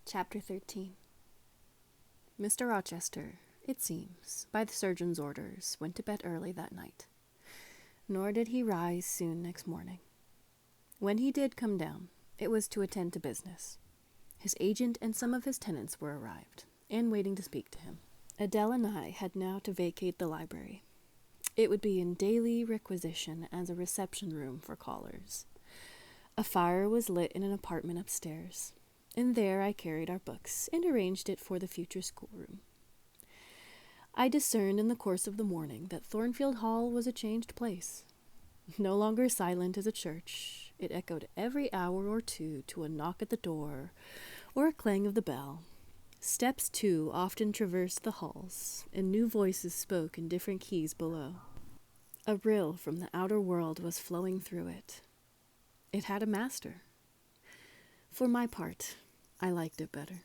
Chapter 13. Mr. Rochester, it seems, by the surgeon's orders, went to bed early that night. Nor did he rise soon next morning. When he did come down, it was to attend to business. His agent and some of his tenants were arrived, and waiting to speak to him. Adele and I had now to vacate the library. It would be in daily requisition as a reception room for callers. A fire was lit in an apartment upstairs, and there I carried our books and arranged it for the future schoolroom. I discerned in the course of the morning that Thornfield Hall was a changed place. No longer silent as a church, it echoed every hour or two to a knock at the door or a clang of the bell. Steps, too, often traversed the halls, and new voices spoke in different keys below. A rill from the outer world was flowing through it. It had a master. For my part, I liked it better.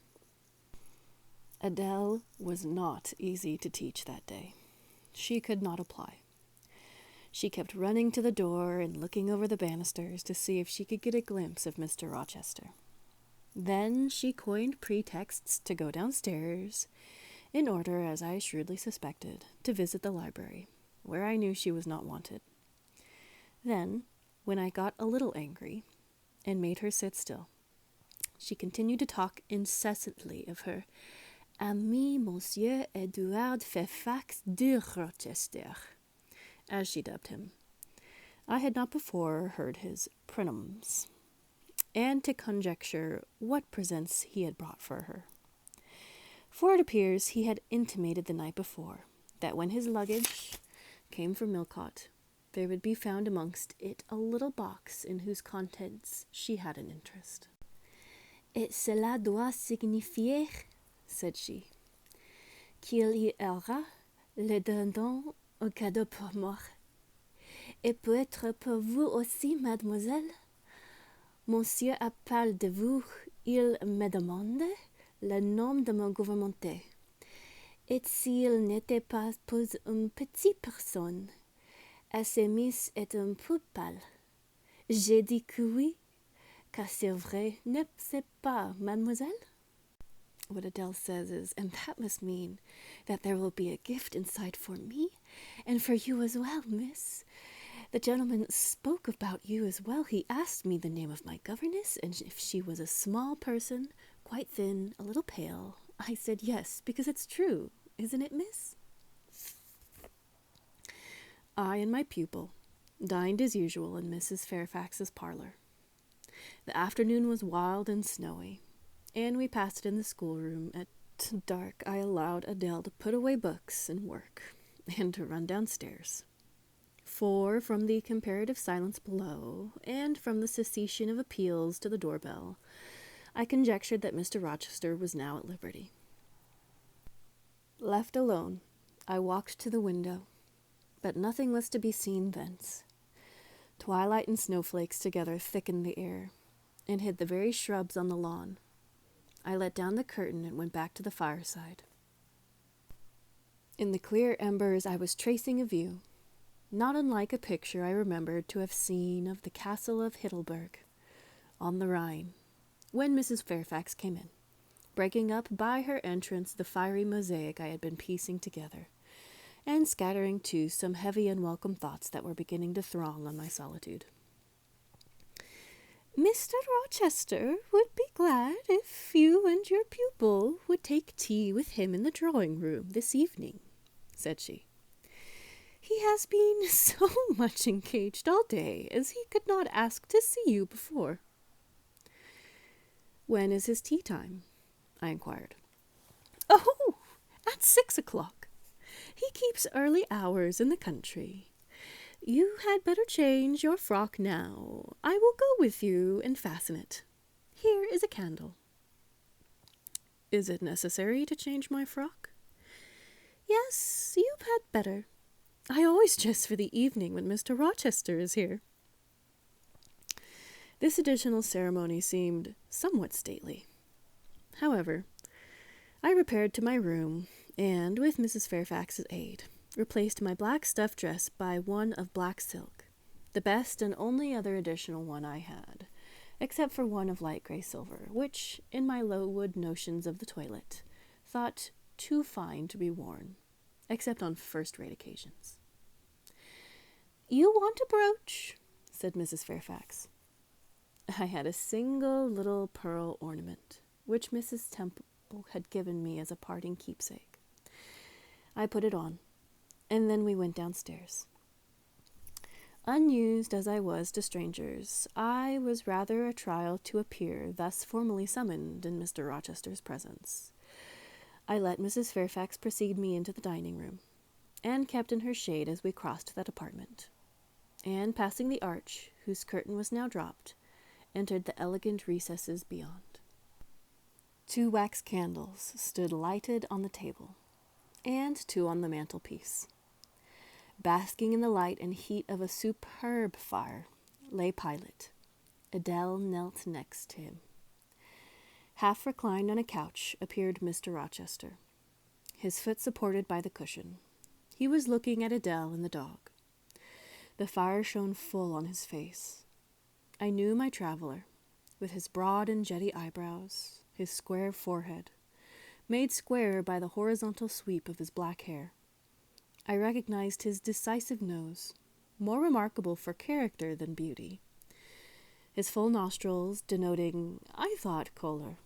Adele was not easy to teach that day. She could not apply. She kept running to the door and looking over the banisters to see if she could get a glimpse of Mr. Rochester. Then she coined pretexts to go downstairs, in order, as I shrewdly suspected, to visit the library, where I knew she was not wanted. Then, when I got a little angry, and made her sit still, she continued to talk incessantly of her ami Monsieur Edouard Fairfax de Rochester, as she dubbed him. I had not before heard his pronoms, and to conjecture what presents he had brought for her. For it appears he had intimated the night before that when his luggage came from Millcote, there would be found amongst it a little box in whose contents she had an interest. "Et cela doit signifier," said she, "qu'il y aura le dedans un cadeau pour moi. Et peut-être pour vous aussi, mademoiselle. Monsieur a parlé de vous, il me demande le nom de mon gouvernante. Et s'il n'était pas pour une petite personne, assez Miss est un peu pâle. J'ai dit que oui, car c'est vrai, ne c'est pas, mademoiselle?" What Adele says is, "And that must mean that there will be a gift inside for me, and for you as well, miss. The gentleman spoke about you as well. He asked me the name of my governess, and if she was a small person, quite thin, a little pale. I said yes, because it's true, isn't it, miss?" I and my pupil dined as usual in Mrs. Fairfax's parlor. The afternoon was wild and snowy, and we passed it in the schoolroom. At dark I allowed Adele to put away books and work, and to run downstairs. For from the comparative silence below, and from the cessation of appeals to the doorbell, I conjectured that Mr. Rochester was now at liberty. Left alone, I walked to the window, but nothing was to be seen thence. Twilight and snowflakes together thickened the air, and hid the very shrubs on the lawn. I let down the curtain and went back to the fireside. In the clear embers I was tracing a view, not unlike a picture I remembered to have seen of the castle of Heidelberg, on the Rhine, when Mrs. Fairfax came in, breaking up by her entrance the fiery mosaic I had been piecing together, and scattering too some heavy unwelcome thoughts that were beginning to throng on my solitude. "Mr. Rochester would be glad if you and your pupil would take tea with him in the drawing-room this evening," said she. "He has been so much engaged all day as he could not ask to see you before." "When is his tea time?" I inquired. "Oh, at 6 o'clock. He keeps early hours in the country. You had better change your frock now. I will go with you and fasten it. Here is a candle." "Is it necessary to change my frock?" "Yes, you had better. I always dress for the evening when Mr. Rochester is here." This additional ceremony seemed somewhat stately. However, I repaired to my room, and, with Mrs. Fairfax's aid, replaced my black stuff dress by one of black silk, the best and only other additional one I had, except for one of light grey silver, which, in my low-wood notions of the toilet, thought too fine to be worn, except on first-rate occasions. "You want a brooch?" said Mrs. Fairfax. I had a single little pearl ornament, which Mrs. Temple had given me as a parting keepsake. I put it on, and then we went downstairs. Unused as I was to strangers, I was rather a trial to appear thus formally summoned in Mr. Rochester's presence. I let Mrs. Fairfax precede me into the dining-room, and kept in her shade as we crossed that apartment, and, passing the arch, whose curtain was now dropped, entered the elegant recesses beyond. 2 wax candles stood lighted on the table, and 2 on the mantelpiece. Basking in the light and heat of a superb fire lay Pilot. Adele knelt next to him. Half reclined on a couch appeared Mr. Rochester, his foot supported by the cushion. He was looking at Adele and the dog. The fire shone full on his face. I knew my traveller, with his broad and jetty eyebrows, his square forehead, made square by the horizontal sweep of his black hair. I recognized his decisive nose, more remarkable for character than beauty, his full nostrils denoting, I thought, choler,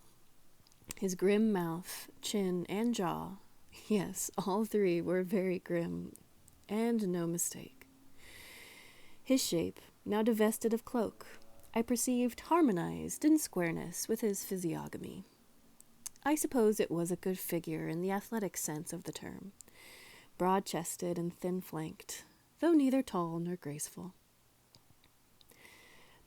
his grim mouth, chin, and jaw, yes, all 3 were very grim, and no mistake. His shape, now divested of cloak, I perceived harmonized in squareness with his physiognomy. I suppose it was a good figure in the athletic sense of the term, broad-chested and thin-flanked, though neither tall nor graceful.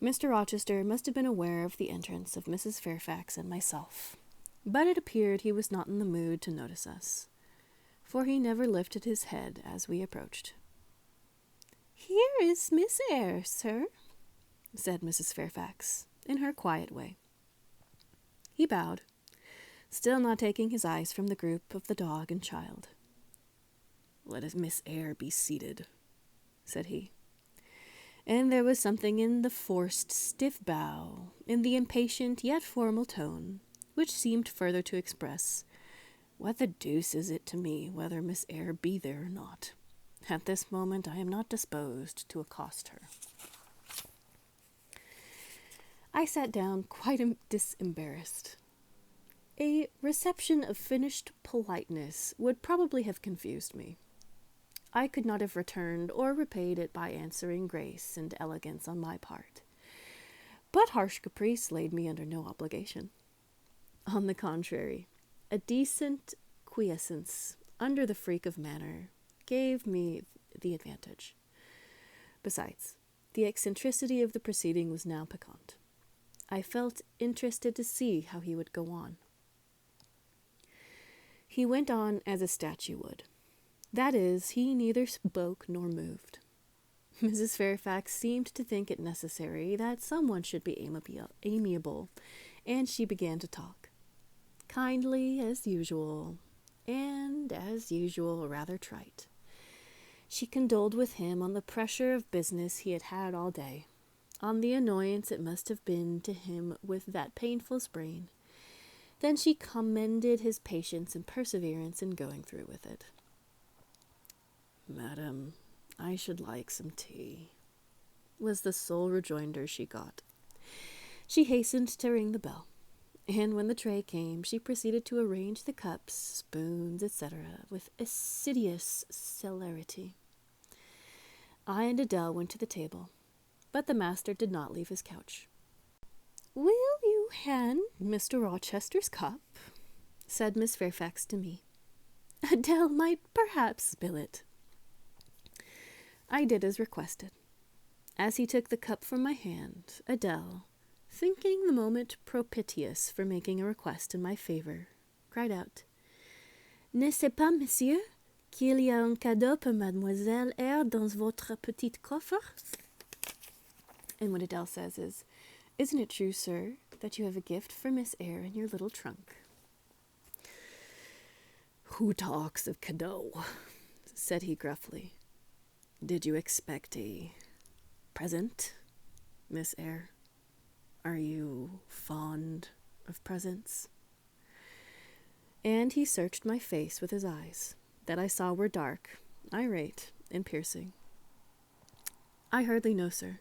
Mr. Rochester must have been aware of the entrance of Mrs. Fairfax and myself, but it appeared he was not in the mood to notice us, for he never lifted his head as we approached. "Here is Miss Eyre, sir," said Mrs. Fairfax, in her quiet way. He bowed, still not taking his eyes from the group of the dog and child. "Let Miss Eyre be seated," said he. And there was something in the forced, stiff bow, in the impatient yet formal tone, which seemed further to express, "What the deuce is it to me whether Miss Eyre be there or not? At this moment I am not disposed to accost her." I sat down quite disembarrassed. A reception of finished politeness would probably have confused me. I could not have returned or repaid it by answering grace and elegance on my part. But harsh caprice laid me under no obligation. On the contrary, a decent quiescence under the freak of manner gave me the advantage. Besides, the eccentricity of the proceeding was now piquant. I felt interested to see how he would go on. He went on as a statue would. That is, he neither spoke nor moved. Mrs. Fairfax seemed to think it necessary that someone should be amiable, and she began to talk. Kindly, as usual, and, as usual, rather trite. She condoled with him on the pressure of business he had had all day, on the annoyance it must have been to him with that painful sprain. Then she commended his patience and perseverance in going through with it. "Madam, I should like some tea," was the sole rejoinder she got. She hastened to ring the bell, and when the tray came, she proceeded to arrange the cups, spoons, etc., with assiduous celerity. I and Adele went to the table, but the master did not leave his couch. "Will you hand Mr. Rochester's cup?" said Miss Fairfax to me. "Adele might perhaps spill it." I did as requested. As he took the cup from my hand, Adele, thinking the moment propitious for making a request in my favor, cried out, "N'est-ce pas, monsieur, qu'il y a un cadeau pour Mademoiselle Eyre dans votre petit coffre?" And what Adele says is, "Isn't it true, sir, that you have a gift for Miss Eyre in your little trunk?" "Who talks of cadeau?" said he gruffly. "Did you expect a present, Miss Eyre? Are you fond of presents?" And he searched my face with his eyes, that I saw were dark, irate, and piercing. "I hardly know, sir.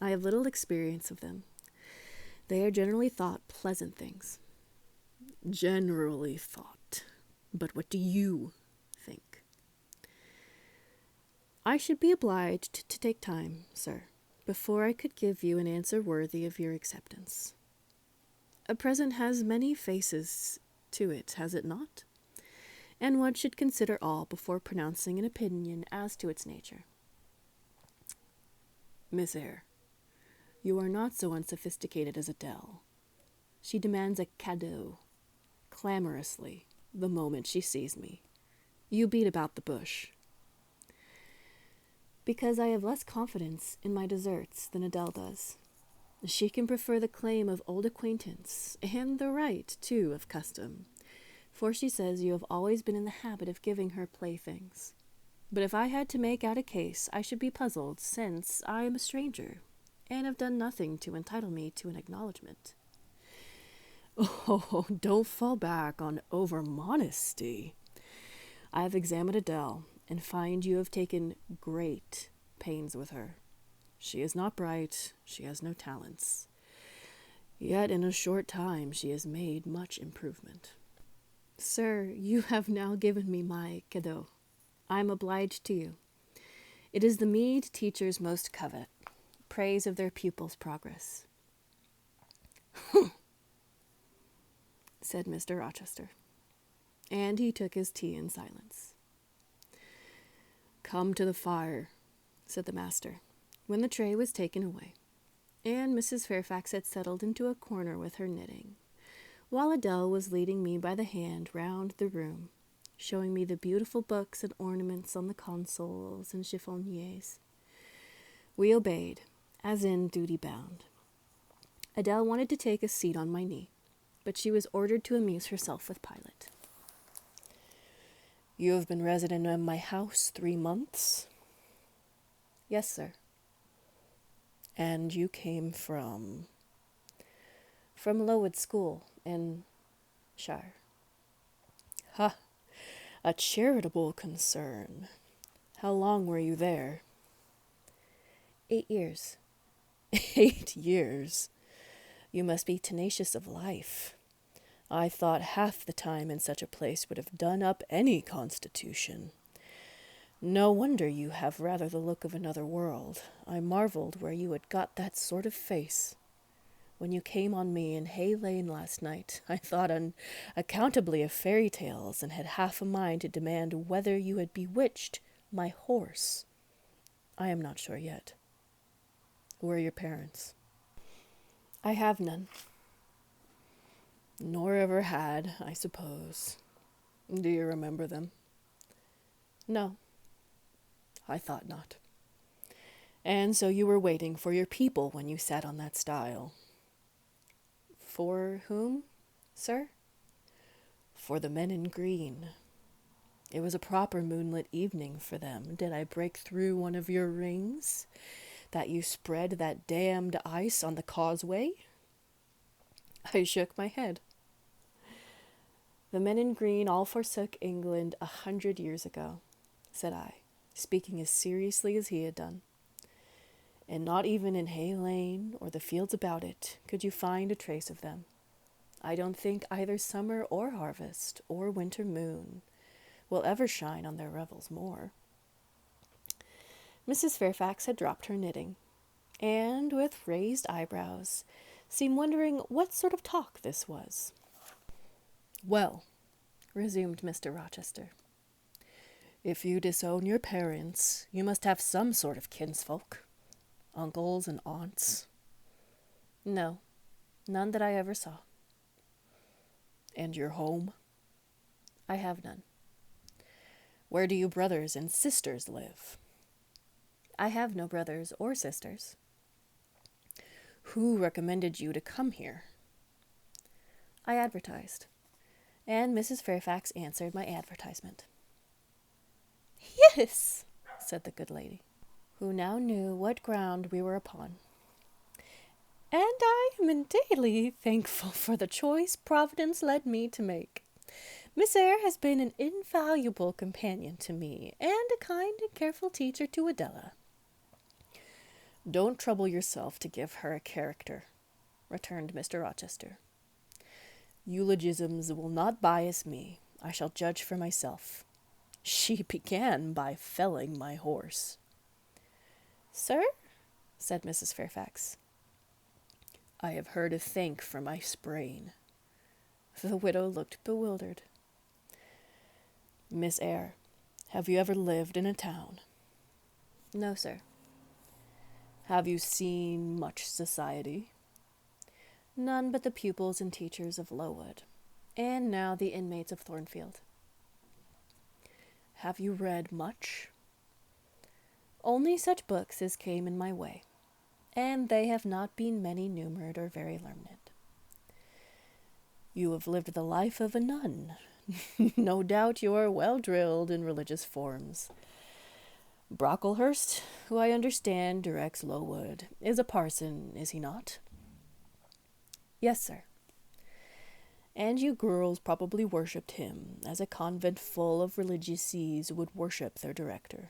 I have little experience of them. They are generally thought pleasant things." "Generally thought. But what do you think?" "I should be obliged to take time, sir, before I could give you an answer worthy of your acceptance. A present has many faces to it, has it not? And one should consider all before pronouncing an opinion as to its nature." "Miss Eyre, you are not so unsophisticated as Adele. She demands a cadeau, clamorously, the moment she sees me. You beat about the bush." "Because I have less confidence in my deserts than Adele does. She can prefer the claim of old acquaintance, and the right, too, of custom, for she says you have always been in the habit of giving her playthings. But if I had to make out a case, I should be puzzled, since I am a stranger, and have done nothing to entitle me to an acknowledgment." "Oh, don't fall back on over-modesty. I have examined Adele, and find you have taken great pains with her. She is not bright, she has no talents. Yet in a short time she has made much improvement." "Sir, you have now given me my cadeau. I am obliged to you. It is the meed teachers most covet, praise of their pupils' progress." "Humph," said Mr. Rochester, and he took his tea in silence. "Come to the fire," said the master, when the tray was taken away, and Mrs. Fairfax had settled into a corner with her knitting, while Adele was leading me by the hand round the room, showing me the beautiful books and ornaments on the consoles and chiffoniers. We obeyed, as in duty bound. Adele wanted to take a seat on my knee, but she was ordered to amuse herself with Pilot. "You have been resident in my house 3 months?" "Yes, sir." "And you came from—" "From Lowood School in Shire." "Ha! A charitable concern. How long were you there?" 8 years. 8 years? You must be tenacious of life. I thought half the time in such a place would have done up any constitution. No wonder you have rather the look of another world. I marveled where you had got that sort of face. When you came on me in Hay Lane last night, I thought unaccountably of fairy tales, and had half a mind to demand whether you had bewitched my horse. I am not sure yet. Who are your parents?" "I have none." "Nor ever had, I suppose. Do you remember them?" "No." "I thought not. And so you were waiting for your people when you sat on that stile." "For whom, sir?" "For the men in green. It was a proper moonlit evening for them. Did I break through one of your rings, that you spread that damned ice on the causeway?" I shook my head. "The men in green all forsook England 100 years ago," said I, speaking as seriously as he had done. "And not even in Hay Lane or the fields about it could you find a trace of them. I don't think either summer or harvest or winter moon will ever shine on their revels more." Mrs. Fairfax had dropped her knitting, and, with raised eyebrows, seemed wondering what sort of talk this was. "Well," resumed Mr. Rochester, "if you disown your parents, you must have some sort of kinsfolk, uncles and aunts." "No, none that I ever saw." "And your home?" "I have none." "Where do you brothers and sisters live?" "I have no brothers or sisters." "Who recommended you to come here?" "I advertised, and Mrs. Fairfax answered my advertisement." "Yes," said the good lady, who now knew what ground we were upon. and I am daily thankful for the choice Providence led me to make. Miss Eyre has been an invaluable companion to me, and a kind and careful teacher to Adela. Don't trouble yourself to give her a character, returned Mr. Rochester. Eulogisms will not bias me. I shall judge for myself. She began by felling my horse. Sir? Said Mrs. Fairfax. I have heard a thank for my sprain. The widow looked bewildered. Miss Eyre, have you ever lived in a town? No, sir. Have you seen much society? None but the pupils and teachers of Lowood, and now the inmates of Thornfield. Have you read much? Only such books as came in my way, and they have not been many numerate or very learned. You have lived the life of a nun. No doubt you are well drilled in religious forms. Brocklehurst, who I understand directs Lowood, is a parson, is he not? Yes, sir. And you girls probably worshipped him, as a convent full of religiees would worship their director.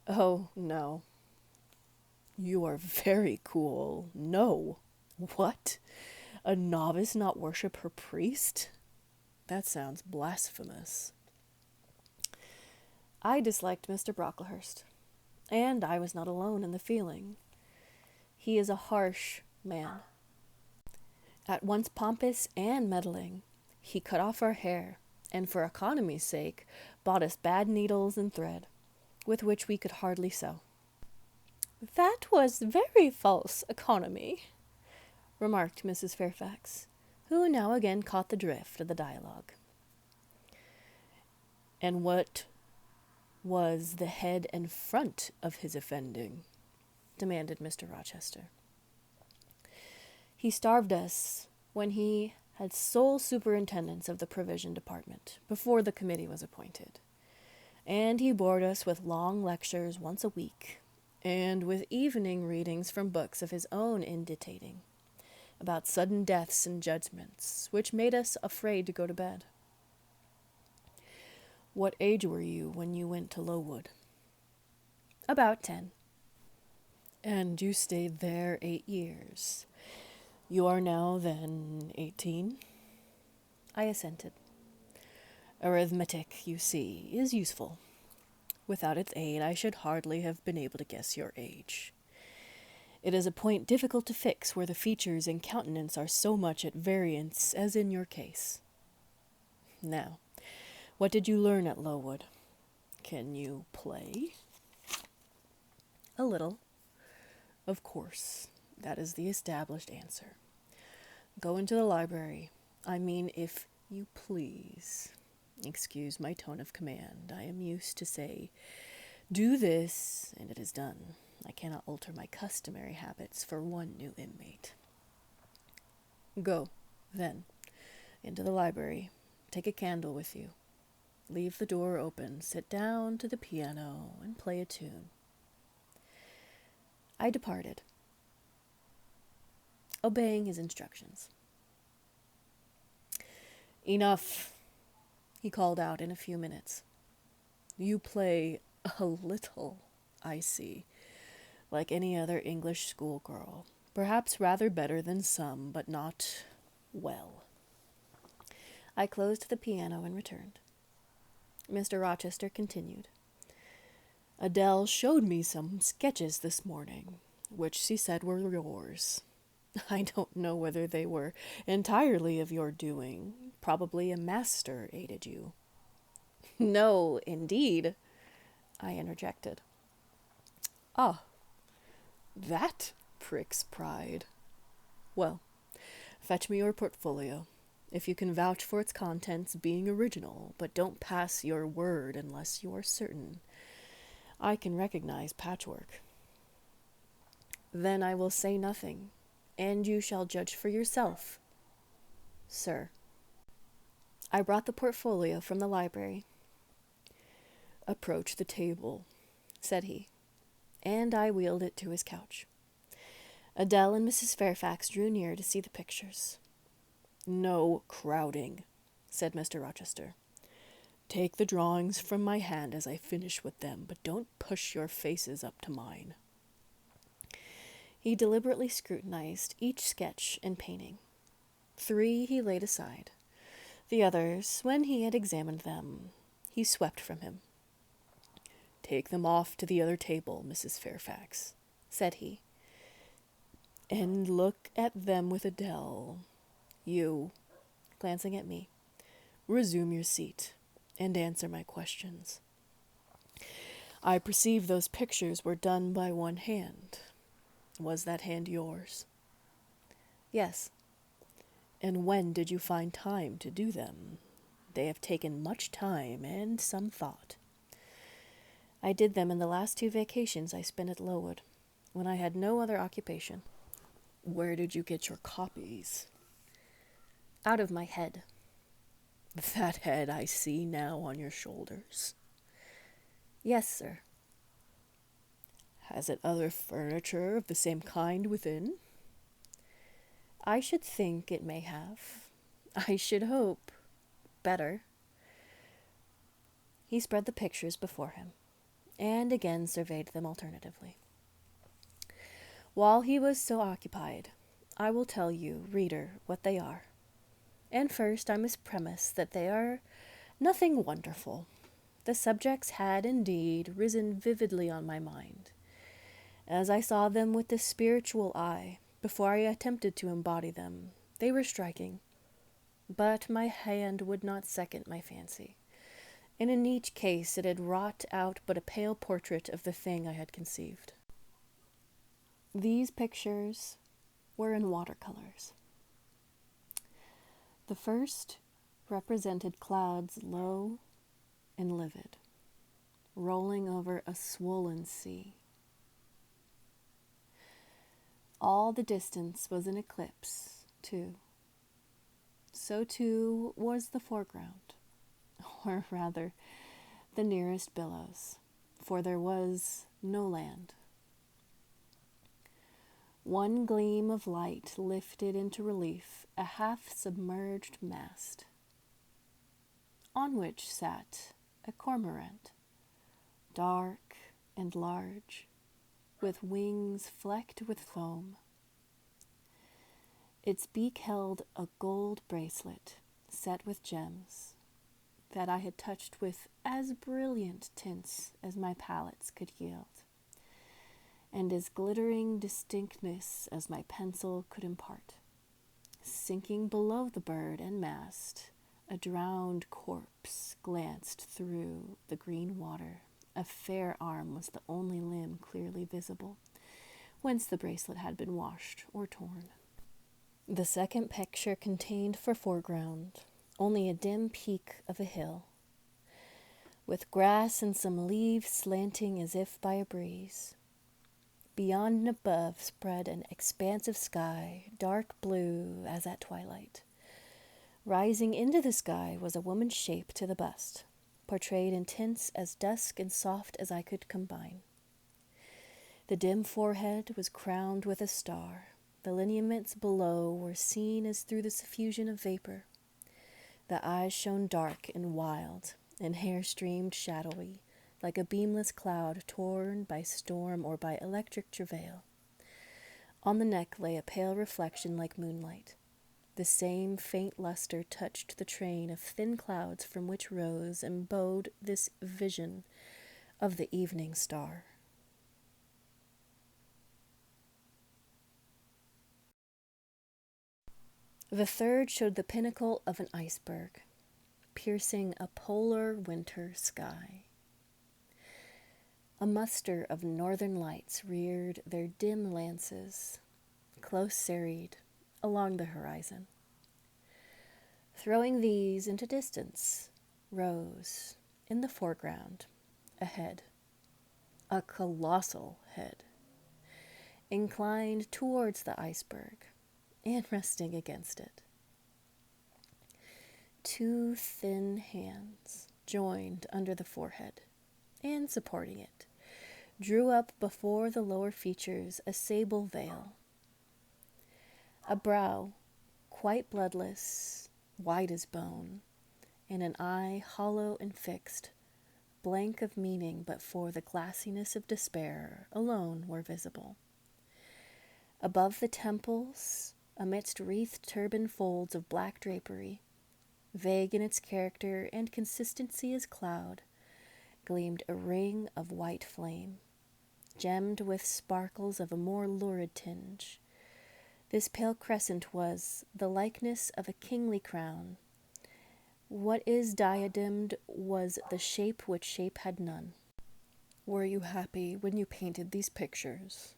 Oh, no. You are very cool. No. What? A novice not worship her priest? That sounds blasphemous. I disliked Mr. Brocklehurst, and I was not alone in the feeling. He is a harsh man. At once pompous and meddling, he cut off our hair, and for economy's sake bought us bad needles and thread, with which we could hardly sew. That was very false economy, remarked Mrs. Fairfax, who now again caught the drift of the dialogue. And what was the head and front of his offending? Demanded Mr. Rochester. He starved us when he had sole superintendence of the provision department, before the committee was appointed. And he bored us with long lectures once a week, and with evening readings from books of his own inditating, about sudden deaths and judgments, which made us afraid to go to bed. What age were you when you went to Lowood? About 10. And you stayed there 8 years. You are now, then, 18? I assented. Arithmetic, you see, is useful. Without its aid, I should hardly have been able to guess your age. It is a point difficult to fix where the features and countenance are so much at variance as in your case. Now, what did you learn at Lowood? Can you play? A little. Of course. That is the established answer. Go into the library. I mean, if you please. Excuse my tone of command. I am used to say, do this, and it is done. I cannot alter my customary habits for one new inmate. Go, then, into the library. Take a candle with you. Leave the door open. Sit down to the piano and play a tune. I departed, obeying his instructions. Enough, he called out in a few minutes. You play a little, I see, like any other English schoolgirl, perhaps rather better than some, but not well. I closed the piano and returned. Mr. Rochester continued. Adele showed me some sketches this morning, which she said were yours. I don't know whether they were entirely of your doing. Probably a master aided you. No, indeed, I interjected. Ah, that pricks pride. Well, fetch me your portfolio, if you can vouch for its contents being original, but don't pass your word unless you are certain. I can recognize patchwork. Then I will say nothing, and you shall judge for yourself, sir. I brought the portfolio from the library. Approach the table, said he, and I wheeled it to his couch. Adele and Mrs. Fairfax drew near to see the pictures. "No crowding," said Mr. Rochester. "Take the drawings from my hand as I finish with them, but don't push your faces up to mine." He deliberately scrutinized each sketch and painting. 3 he laid aside. The others, when he had examined them, he swept from him. "Take them off to the other table, Mrs. Fairfax," said he, "and look at them with Adele. You," glancing at me, "resume your seat and answer my questions. I perceive those pictures were done by one hand. Was that hand yours?" "Yes." "And when did you find time to do them? They have taken much time and some thought." "I did them in the last 2 vacations I spent at Lowood, when I had no other occupation." "Where did you get your copies?" "Out of my head." "That head I see now on your shoulders?" "Yes, sir." "Has it other furniture of the same kind within?" "I should think it may have. I should hope better." He spread the pictures before him, and again surveyed them alternatively. While he was so occupied, I will tell you, reader, what they are. And first I must premise that they are nothing wonderful. The subjects had indeed risen vividly on my mind, as I saw them with the spiritual eye. Before I attempted to embody them, they were striking, but my hand would not second my fancy, and in each case it had wrought out but a pale portrait of the thing I had conceived. These pictures were in watercolors. The first represented clouds low and livid, rolling over a swollen sea. All the distance was an eclipse, too. So, too, was the foreground, or rather, the nearest billows, for there was no land. One gleam of light lifted into relief a half-submerged mast, on which sat a cormorant, dark and large, with wings flecked with foam. Its beak held a gold bracelet set with gems that I had touched with as brilliant tints as my palettes could yield, and as glittering distinctness as my pencil could impart. Sinking below the bird and mast, a drowned corpse glanced through the green water. A fair arm was the only limb clearly visible, whence the bracelet had been washed or torn. The second picture contained for foreground only a dim peak of a hill, with grass and some leaves slanting as if by a breeze. Beyond and above spread an expanse of sky, dark blue as at twilight. Rising into the sky was a woman's shape to the bust, portrayed in tints as dusk and soft as I could combine. The dim forehead was crowned with a star. The lineaments below were seen as through the suffusion of vapor. The eyes shone dark and wild, and hair streamed shadowy, like a beamless cloud torn by storm or by electric travail. On the neck lay a pale reflection like moonlight. The same faint luster touched the train of thin clouds from which rose and bode this vision of the evening star. The third showed the pinnacle of an iceberg, piercing a polar winter sky. A muster of northern lights reared their dim lances, close serried, along the horizon. Throwing these into distance, rose, in the foreground, a head, a colossal head, inclined towards the iceberg and resting against it. Two thin hands, joined under the forehead and supporting it, drew up before the lower features a sable veil, A brow, quite bloodless, white as bone, and an eye hollow and fixed, blank of meaning but for the glassiness of despair alone were visible. Above the temples, amidst wreathed turban folds of black drapery, vague in its character and consistency as cloud, gleamed a ring of white flame, gemmed with sparkles of a more lurid tinge. This pale crescent was the likeness of a kingly crown. What is diademed was the shape which shape had none. "Were you happy when you painted these pictures?"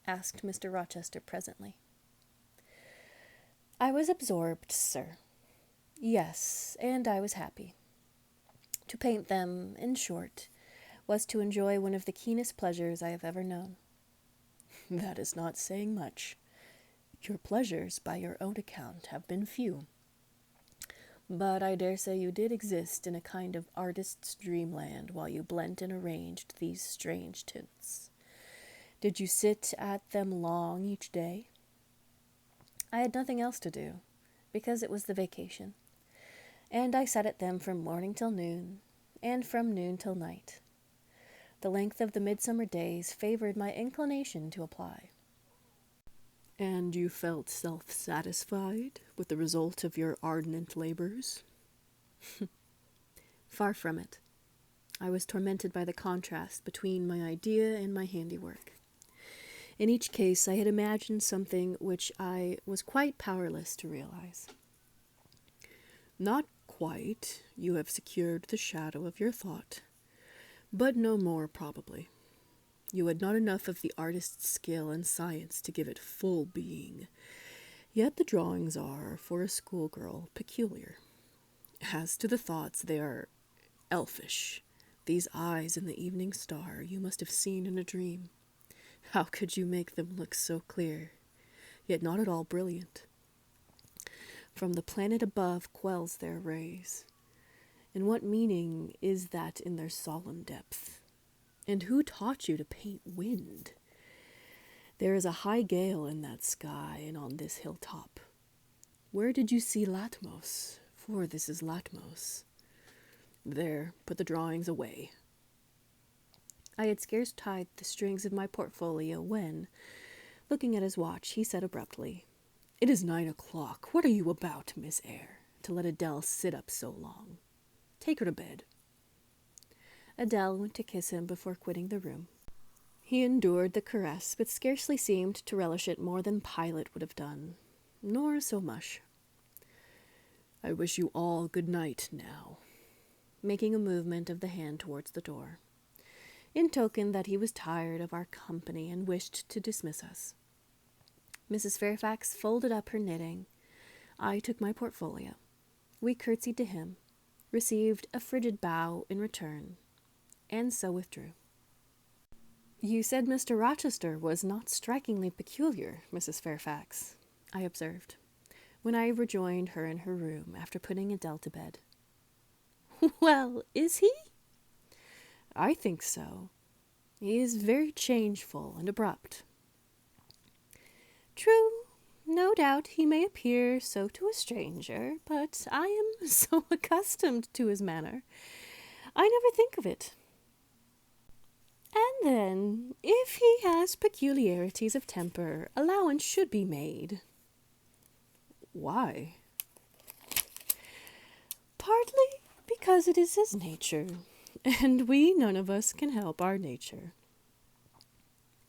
asked Mr. Rochester presently. I was absorbed, sir. Yes, and I was happy. To paint them, in short, was to enjoy one of the keenest pleasures I have ever known. That is not saying much. Your pleasures, by your own account, have been few. But I dare say you did exist in a kind of artist's dreamland while you blent and arranged these strange tints. Did you sit at them long each day? I had nothing else to do, because it was the vacation, and I sat at them from morning till noon, and from noon till night. The length of the midsummer days favored my inclination to apply. And you felt self-satisfied with the result of your ardent labors? Far from it. I was tormented by the contrast between my idea and my handiwork. In each case, I had imagined something which I was quite powerless to realize. Not quite. You have secured the shadow of your thought, but no more probably. You had not enough of the artist's skill and science to give it full being. Yet the drawings are, for a schoolgirl, peculiar. As to the thoughts, they are elfish. These eyes in the evening star you must have seen in a dream. How could you make them look so clear, yet not at all brilliant? From the planet above quells their rays. And what meaning is that in their solemn depth? And who taught you to paint wind? There is a high gale in that sky and on this hilltop. Where did you see Latmos? For this is Latmos. There, put the drawings away. I had scarce tied the strings of my portfolio when, looking at his watch, he said abruptly, "It is 9 o'clock. What are you about, Miss Eyre, to let Adele sit up so long? Take her to bed." Adele went to kiss him before quitting the room. He endured the caress, but scarcely seemed to relish it more than Pilate would have done, nor so much. "I wish you all good night now," making a movement of the hand towards the door, in token that he was tired of our company and wished to dismiss us. Mrs. Fairfax folded up her knitting. I took my portfolio. We curtsied to him, received a frigid bow in return, and so withdrew. "You said Mr. Rochester was not strikingly peculiar, Mrs. Fairfax," I observed, when I rejoined her in her room after putting Adele to bed. "Well, is he?" "I think so. He is very changeful and abrupt." "True. No doubt he may appear so to a stranger, but I am so accustomed to his manner, I never think of it. And then, if he has peculiarities of temper, allowance should be made." "Why?" "Partly because it is his nature, and we none of us can help our nature.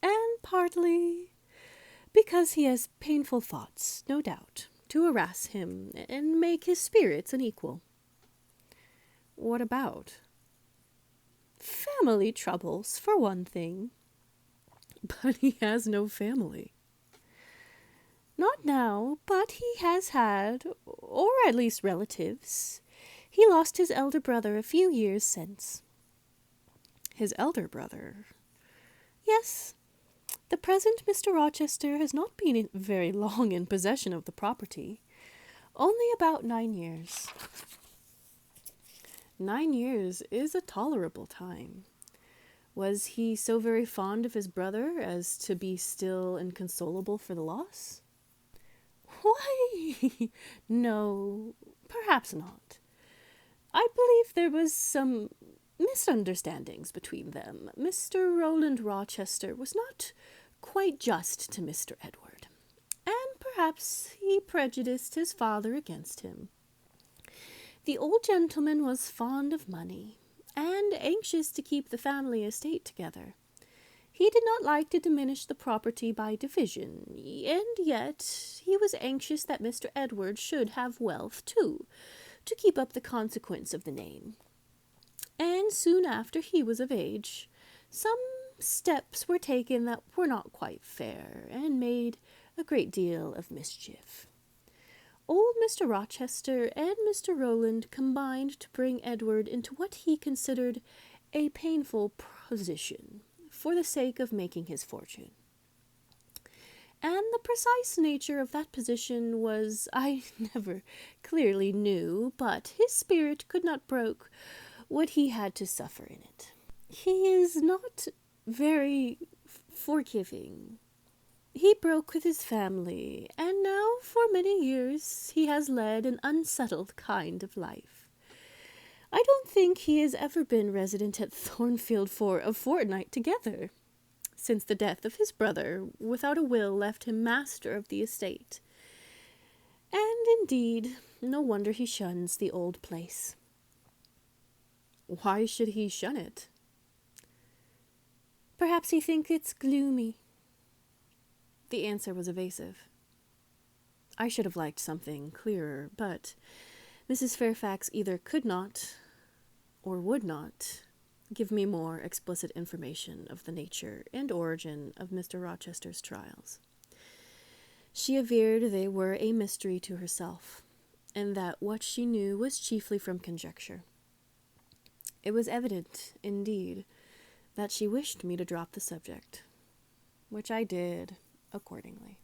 And partly because he has painful thoughts, no doubt, to harass him and make his spirits unequal." "What about?" "Family troubles, for one thing." "But he has no family." "Not now, but he has had, or at least relatives. He lost his elder brother a few years since." "His elder brother?" "Yes. The present Mr. Rochester has not been very long in possession of the property. Only about 9 years. 9 years is a tolerable time. Was he so very fond of his brother as to be still inconsolable for the loss?" Why, no, perhaps not. I believe there was some misunderstandings between them. Mr. Roland Rochester was not quite just to Mr. Edward, and perhaps he prejudiced his father against him. The old gentleman was fond of money, and anxious to keep the family estate together. He did not like to diminish the property by division, and yet he was anxious that Mr. Edward should have wealth too, to keep up the consequence of the name. And soon after he was of age, some steps were taken that were not quite fair, and made a great deal of mischief. Old Mr. Rochester and Mr. Roland combined to bring Edward into what he considered a painful position, for the sake of making his fortune. And the precise nature of that position was, I never clearly knew, but his spirit could not brook what he had to suffer in it. He is not very forgiving. He broke with his family, and now for many years he has led an unsettled kind of life. I don't think he has ever been resident at Thornfield for a fortnight together, since the death of his brother without a will left him master of the estate. And indeed, no wonder he shuns the old place. Why should he shun it? Perhaps he thinks it's gloomy. The answer was evasive. I should have liked something clearer, but Mrs. Fairfax either could not or would not give me more explicit information of the nature and origin of Mr. Rochester's trials. She averred they were a mystery to herself, and that what she knew was chiefly from conjecture. It was evident, indeed, that she wished me to drop the subject, which I did accordingly.